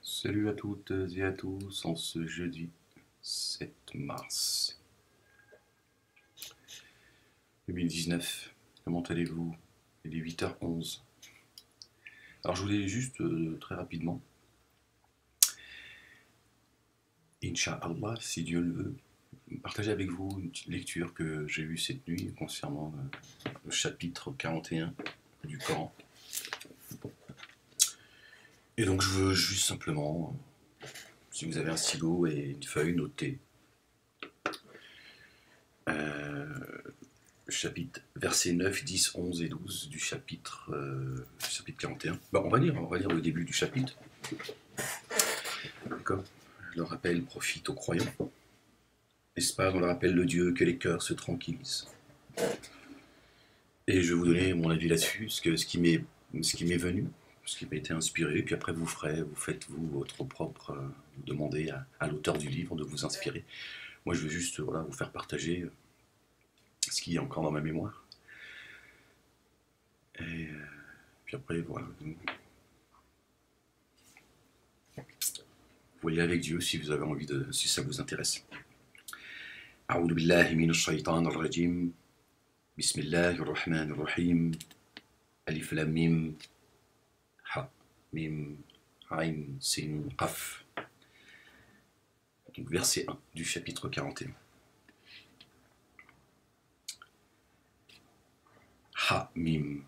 Salut à toutes et à tous en ce jeudi 7 mars 2019. Comment allez-vous? Il est 8h11. Alors je voulais juste très rapidement, Inch'Allah, si Dieu le veut, partager avec vous une petite lecture que j'ai eue cette nuit concernant le chapitre 41 du Coran. Et donc je veux juste simplement, si vous avez un stylo et une feuille, noter chapitre, versets 9, 10, 11 et 12 du chapitre 41. Bon, on va lire le début du chapitre. D'accord. Le rappel profite aux croyants. N'est-ce pas, dans le rappel de Dieu, que les cœurs se tranquillisent. Et je vais vous donner mon avis là-dessus, ce qui m'est venu, ce qui m'a été inspiré, puis après vous faites vous votre propre, vous demandez à l'auteur du livre de vous inspirer. Moi je veux juste vous faire partager ce qui est encore dans ma mémoire. Et puis après, voilà. Voyez avec Dieu si vous avez envie si ça vous intéresse. A'oudhu billahi minash shaitanir rajim. Bismillahir rahmanir rahim. Alif lam mim. Ha mim ayn sin qaf. Donc verset 1 du chapitre 41. Ha mim.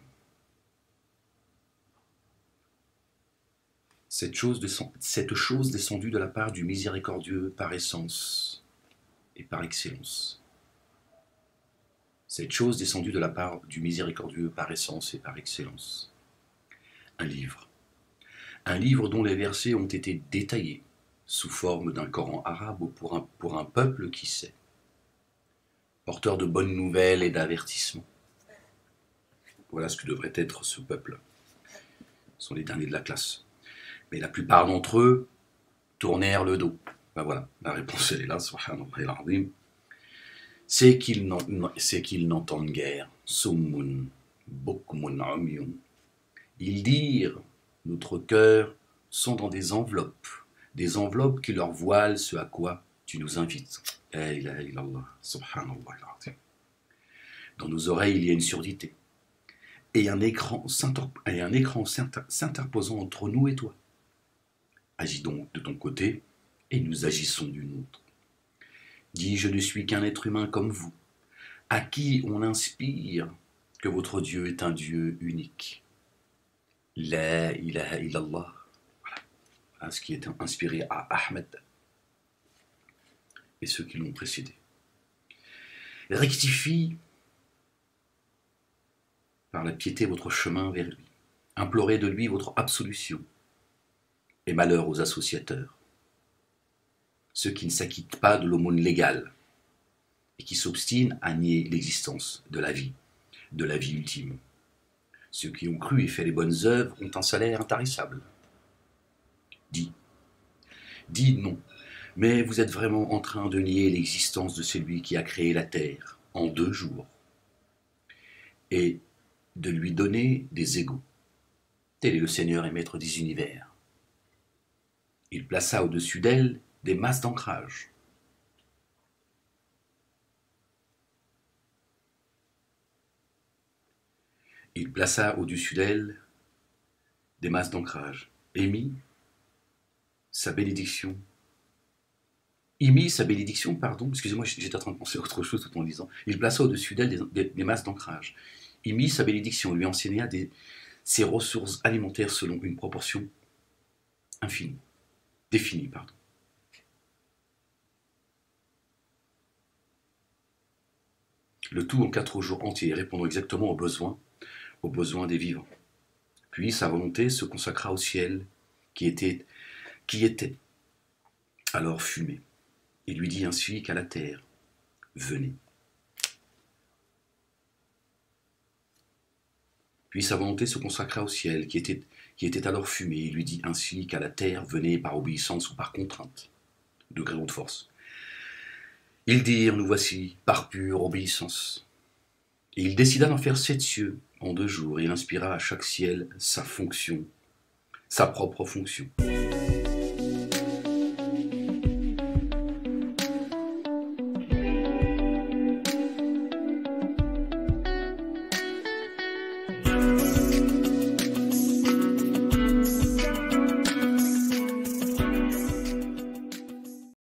Cette chose descendue de la part du miséricordieux par essence et par excellence. Cette chose descendue de la part du miséricordieux par essence et par excellence. Un livre. Un livre dont les versets ont été détaillés sous forme d'un Coran arabe pour un peuple qui sait. Porteur de bonnes nouvelles et d'avertissements. Voilà ce que devrait être ce peuple. Ce sont les derniers de la classe. Mais la plupart d'entre eux tournèrent le dos. Ben voilà, la réponse elle est là, subhanallah al-azim. C'est qu'ils n'entendent guère. Summun, bukmun umyun. Ils dirent, notre cœur sont dans des enveloppes qui leur voilent ce à quoi tu nous invites. La ilaha illallah, subhanallah al-azim. Dans nos oreilles, il y a une surdité. Et un écran s'interposant entre nous et toi. Agis donc de ton côté, et nous agissons du nôtre. Dis, je ne suis qu'un être humain comme vous, à qui on inspire que votre Dieu est un Dieu unique. La ilaha illallah. Voilà ce qui est inspiré à Ahmed et ceux qui l'ont précédé. Rectifie par la piété votre chemin vers lui. Implorez de lui votre absolution. Et malheur aux associateurs, ceux qui ne s'acquittent pas de l'aumône légale et qui s'obstinent à nier l'existence de la vie ultime. Ceux qui ont cru et fait les bonnes œuvres ont un salaire intarissable. Dis non, mais vous êtes vraiment en train de nier l'existence de celui qui a créé la terre en 2 jours et de lui donner des égaux. Tel est le Seigneur et Maître des univers. Il plaça au-dessus d'elle des masses d'ancrage. Il plaça au-dessus d'elle des masses d'ancrage. Il mit sa bénédiction, excusez-moi, j'étais en train de penser à autre chose tout en lisant. Il plaça au-dessus d'elle des masses d'ancrage. Il mit sa bénédiction, lui enseigna ses ressources alimentaires selon une proportion définie. Le tout en 4 jours entiers, répondant exactement aux besoins des vivants. Puis sa volonté se consacra au ciel, qui était alors fumé. Il lui dit ainsi qu'à la terre, venez. Puis sa volonté se consacra au ciel, qui était alors fumé. Il lui dit ainsi qu'à la terre, venez par obéissance ou par contrainte, de gré ou de force. Ils dirent, nous voici, par pure obéissance. Et il décida d'en faire 7 cieux en 2 jours, et il inspira à chaque ciel sa propre fonction.